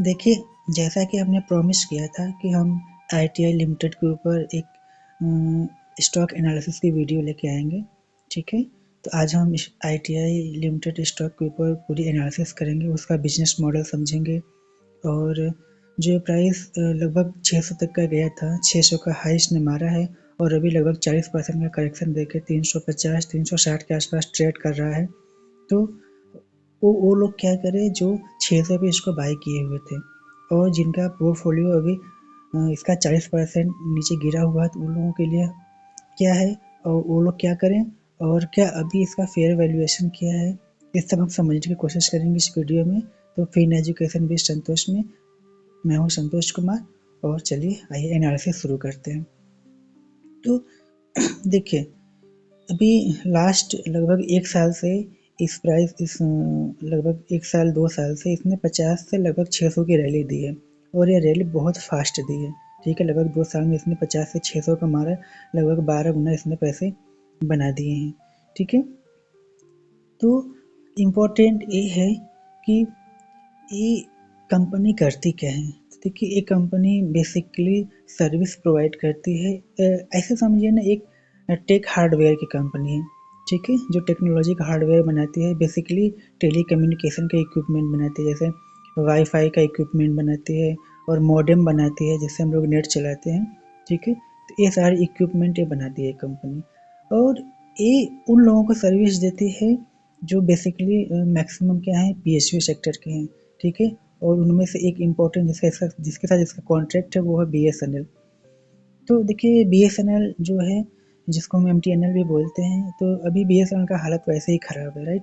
देखिए, जैसा कि हमने प्रॉमिस किया था कि हम आईटीआई लिमिटेड के ऊपर एक स्टॉक एनालिसिस की वीडियो लेके आएंगे, ठीक है। तो आज हम आईटीआई लिमिटेड स्टॉक के ऊपर पूरी एनालिसिस करेंगे, उसका बिजनेस मॉडल समझेंगे और जो प्राइस लगभग 600 तक का गया था, 600 का हाई इसने मारा है और अभी लगभग 40% का करेक्शन देके 350 360 के आसपास ट्रेड कर रहा है। तो वो लोग क्या करें जो 600 पे इसको बाय किए हुए थे और जिनका पोर्टफोलियो अभी इसका 40% नीचे गिरा हुआ है, तो उन लोगों के लिए क्या है और वो लोग क्या करें और क्या अभी इसका फेयर वैल्यूएशन क्या है, ये सब हम समझने की कोशिश करेंगे इस वीडियो में। तो फिन एजुकेशन बेस्ड संतोष में मैं हूँ संतोष कुमार और चलिए आइए एनालिसिस शुरू करते हैं। तो देखिए, अभी लास्ट लगभग 1 साल से इस प्राइस इस लगभग 1 साल 2 साल से इसने 50 से लगभग 600 की रैली दी है और ये रैली बहुत फास्ट दी है, ठीक है। लगभग 2 साल में इसने 50 से 600 का मारा, लगभग 12 गुना इसने पैसे बना दिए हैं, ठीक है। तो इम्पोर्टेंट ये है कि ये कंपनी करती क्या है। तो देखिए, ये कंपनी बेसिकली सर्विस प्रोवाइड करती है। ऐसे समझिए ना, एक टेक हार्डवेयर की कंपनी है, ठीक है, जो टेक्नोलॉजी का हार्डवेयर बनाती है। बेसिकली टेली कम्युनिकेशन का इक्विपमेंट बनाती है, जैसे वाईफाई का इक्विपमेंट बनाती है और मॉडेम बनाती है जिससे हम लोग नेट चलाते हैं, ठीक है। तो ये सारे इक्विपमेंट ये बनाती है कंपनी और ये उन लोगों को सर्विस देती है जो बेसिकली मैक्सिमम क्या है, पीएसयू सेक्टर के हैं, ठीक है। और उनमें से एक इम्पोर्टेंट जिसके साथ इसका कॉन्ट्रैक्ट है वो है बीएसएनएल। तो देखिए, बीएसएनएल जो है, जिसको हम एमटीएनएल भी बोलते हैं, तो अभी बीएसएनएल का हालत वैसे ही खराब है, राइट।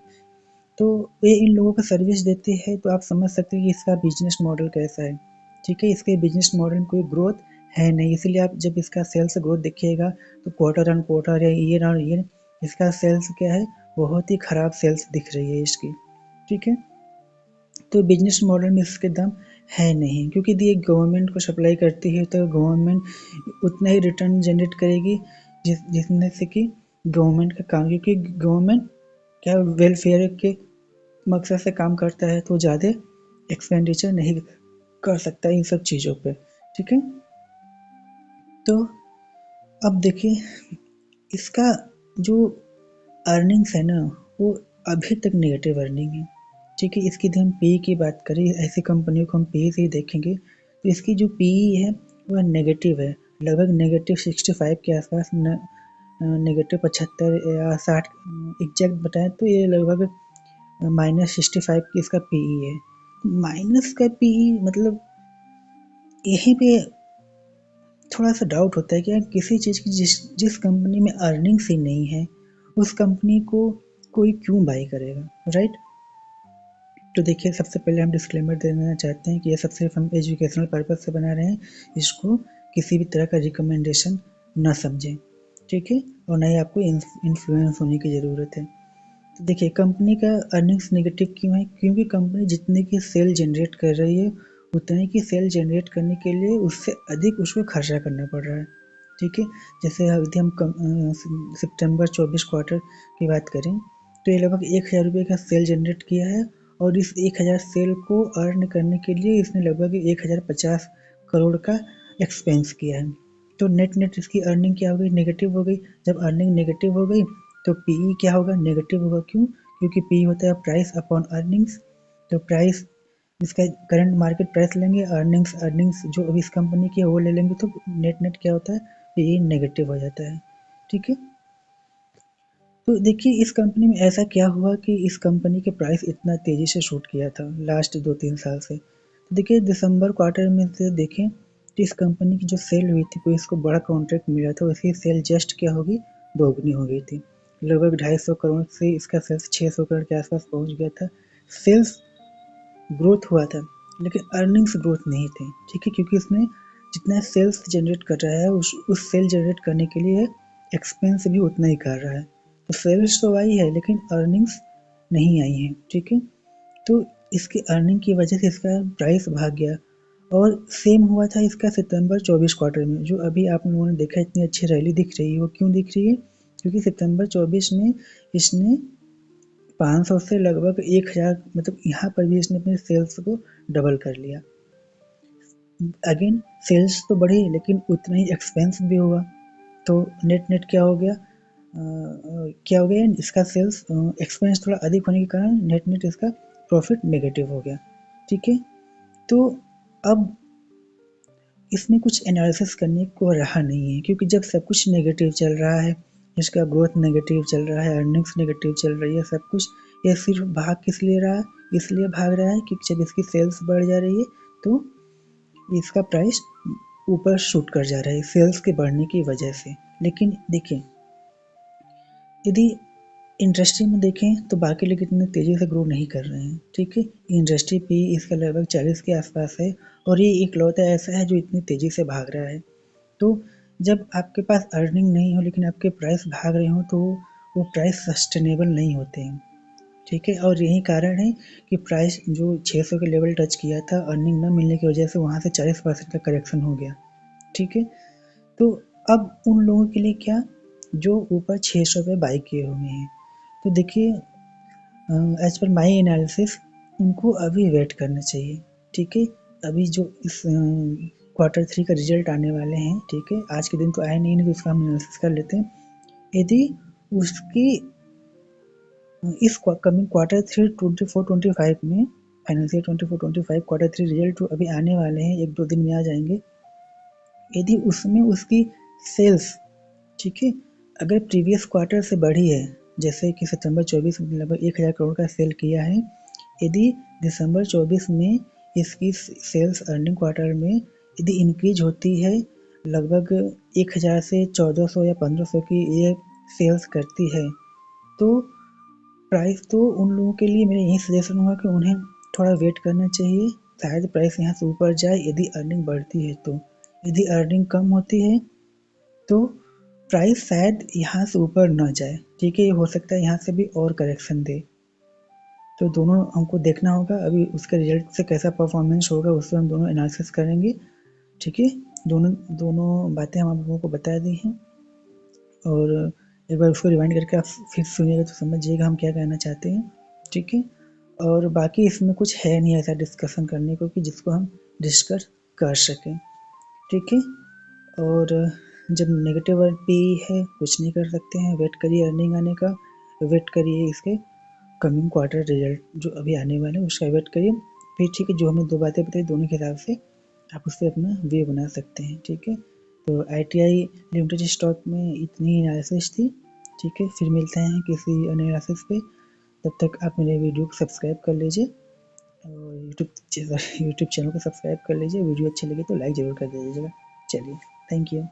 तो ये इन लोगों को सर्विस देती है, तो आप समझ सकते हैं कि इसका बिजनेस मॉडल कैसा है, ठीक है। इसके बिजनेस मॉडल में कोई ग्रोथ है नहीं, इसीलिए आप जब इसका सेल्स ग्रोथ देखिएगा तो क्वार्टर ऑन क्वार्टर या ईयर ऑन ईयर इसका सेल्स क्या है, बहुत ही खराब सेल्स दिख रही है इसकी, ठीक है। तो बिजनेस मॉडल में इसके दम है नहीं, क्योंकि ये गवर्नमेंट को सप्लाई करती है तो गवर्नमेंट उतना ही रिटर्न जनरेट करेगी जिसमें से कि गवर्नमेंट का काम, क्योंकि गवर्नमेंट क्या वेलफेयर के मकसद से काम करता है तो ज़्यादा एक्सपेंडिचर नहीं कर सकता इन सब चीज़ों पे, ठीक है। तो अब देखिए, इसका जो अर्निंग्स है ना, वो अभी तक नेगेटिव अर्निंग है, ठीक है। इसकी यदि हम पी की बात करें, ऐसी कंपनियों को हम पी से ही देखेंगे तो इसकी जो पी है वह नेगेटिव है, लगभग -65 के आसपास, -75 या 60 एग्जैक्ट बताएं तो ये लगभग -65 की इसका पीई है। माइनस का पीई मतलब यहीं पे थोड़ा सा डाउट होता है कि यार किसी चीज़ की जिस कंपनी में अर्निंग्स ही नहीं है, उस कंपनी को कोई क्यों बाय करेगा, राइट। तो देखिए, सबसे पहले हम डिस्क्लेमर दे देना चाहते हैं कि ये सब सिर्फ हम एजुकेशनल पर्पज से बना रहे हैं, इसको किसी भी तरह का रिकमेंडेशन न समझें, ठीक है, और न ही आपको इन्फ्लुएंस होने की ज़रूरत है। तो देखिए, कंपनी का अर्निंग्स नेगेटिव क्यों है, क्योंकि कंपनी जितने की सेल जनरेट कर रही है उतने की सेल जनरेट करने के लिए उससे अधिक उसको खर्चा करना पड़ रहा है, ठीक है। जैसे यदि हम सितंबर 24 क्वार्टर की बात करें तो ये लगभग 1000 रुपये का सेल जनरेट किया है और इस 1000 सेल को अर्न करने के लिए इसने लगभग 1050 करोड़ का एक्सपेंस किया है। तो नेट नेट इसकी अर्निंग क्या हो गई, नेगेटिव हो गई। जब अर्निंग नेगेटिव हो गई तो पीई क्या होगा, नेगेटिव होगा। क्यों? क्योंकि पीई होता है प्राइस अपॉन अर्निंग्स। तो प्राइस इसका करंट मार्केट प्राइस लेंगे, अर्निंग्स अर्निंग्स जो अभी इस कंपनी की है वो ले लेंगे, तो नेट नेट क्या होता है, पीई नेगेटिव हो जाता है, ठीक है। तो देखिए, इस कंपनी में ऐसा क्या हुआ कि इस कंपनी के प्राइस इतना तेज़ी से शूट किया था लास्ट 2-3 साल से। तो देखिए, दिसंबर क्वार्टर में से देखें तो इस कंपनी की जो सेल हुई थी, कोई इसको बड़ा कॉन्ट्रैक्ट मिला था, उसकी सेल जस्ट क्या होगी, दोगुनी हो गई थी। लगभग 250 करोड़ से इसका सेल्स 600 करोड़ के आसपास पहुंच गया था। सेल्स ग्रोथ हुआ था लेकिन अर्निंग्स ग्रोथ नहीं थी, ठीक है, क्योंकि इसमें जितना सेल्स जनरेट कर रहा है उस सेल जनरेट करने के लिए एक्सपेंस भी उतना ही कर रहा है। तो सेल्स तो आई है लेकिन अर्निंग्स नहीं आई हैं, ठीक है। तो इसकी अर्निंग की वजह से इसका प्राइस भाग गया और सेम हुआ था इसका सितंबर 24 क्वार्टर में, जो अभी आप लोगों ने देखा इतनी अच्छी रैली दिख रही है। वो क्यों दिख रही है? क्योंकि सितंबर 24 में इसने 500 से लगभग 1000, मतलब यहाँ पर भी इसने अपने सेल्स को डबल कर लिया, अगेन सेल्स तो बढ़ी लेकिन उतना ही एक्सपेंस भी हुआ, तो नेट क्या हो गया, इसका सेल्स एक्सपेंस थोड़ा अधिक होने के कारण नेट इसका प्रॉफिट नेगेटिव हो गया। ठीक है, तो अब इसमें कुछ एनालिसिस करने को रहा नहीं है, क्योंकि जब सब कुछ नेगेटिव चल रहा है, इसका ग्रोथ नेगेटिव चल रहा है, अर्निंग्स नेगेटिव चल रही है, सब कुछ, ये सिर्फ भाग किस लिए रहा है, इसलिए भाग रहा है कि जब इसकी सेल्स बढ़ जा रही है तो इसका प्राइस ऊपर शूट कर जा रहा है सेल्स के बढ़ने की वजह से। लेकिन देखिए, यदि इंडस्ट्री में देखें तो बाकी लोग इतने तेज़ी से ग्रो नहीं कर रहे हैं। ठीक है, इंडस्ट्री पी इसका लगभग 40 के आसपास है और ये इकलौता ऐसा है जो इतनी तेज़ी से भाग रहा है। तो जब आपके पास अर्निंग नहीं हो लेकिन आपके प्राइस भाग रहे हो तो वो प्राइस सस्टेनेबल नहीं होते हैं। ठीक है, और यही कारण है कि प्राइस जो 600 के लेवल टच किया था, अर्निंग न मिलने की वजह से वहाँ से 40% का करेक्शन हो गया। ठीक है, तो अब उन लोगों के लिए क्या, जो ऊपर 600 पे बाई किए हुए हैं, तो देखिए एज पर माई एनालिसिस उनको अभी वेट करना चाहिए। ठीक है, अभी जो इस Q3 का रिजल्ट आने वाले हैं, ठीक है, आज के दिन तो आए नहीं, तो उसका हम एनालिसिस कर लेते हैं। यदि उसकी इस कमिंग Q3 24-25 में, फाइनेंशियल 24-25 Q3 रिजल्ट जो अभी आने वाले हैं, 1-2 दिन में आ जाएंगे, यदि उसमें उसकी सेल्स, ठीक है, अगर प्रीवियस क्वार्टर से बढ़ी है, जैसे कि सितंबर 24 में लगभग 1000 करोड़ का सेल किया है, यदि दिसंबर 24 में इसकी सेल्स अर्निंग क्वार्टर में यदि इंक्रीज होती है लगभग 1000 से 1400 या 1500 की ये सेल्स करती है, तो प्राइस तो उन लोगों के लिए मेरा यही सजेशन होगा कि उन्हें थोड़ा वेट करना चाहिए, शायद प्राइस यहाँ से ऊपर जाए यदि अर्निंग बढ़ती है तो। यदि अर्निंग कम होती है तो प्राइस शायद यहाँ से ऊपर न जाए। ठीक है, हो सकता है यहाँ से भी और करेक्शन दे, तो दोनों हमको देखना होगा। अभी उसके रिजल्ट से कैसा परफॉर्मेंस होगा उससे हम दोनों एनालिसिस करेंगे। ठीक है, दोनों बातें हम आप लोगों को बता दी हैं, और एक बार उसको रिवाइंड करके आप फिर सुनिएगा तो समझ जाइएगा हम क्या कहना चाहते हैं। ठीक है, और बाकी इसमें कुछ है नहीं ऐसा डिस्कशन करने को कि जिसको हम डिस्कस कर सकें। ठीक है, और जब नेगेटिव पी है कुछ नहीं कर सकते हैं, वेट करिए अर्निंग आने का, वेट करिए इसके कमिंग क्वार्टर रिजल्ट जो अभी आने वाले हैं उसका वेट करिए। फिर ठीक है, जो हमें दो बातें बताई दोनों के हिसाब से आप उससे अपना वे बना सकते हैं। ठीक है, तो ITI लिमिटेड स्टॉक में इतनी एनालिसिस थी। ठीक है, फिर मिलते हैं किसी अन्य एनालिसिस पे, तब तक आप मेरे वीडियो को सब्सक्राइब कर लीजिए और यूट्यूब चैनल को सब्सक्राइब कर लीजिए। वीडियो अच्छी लगी तो लाइक ज़रूर कर दीजिएगा। चलिए, थैंक यू।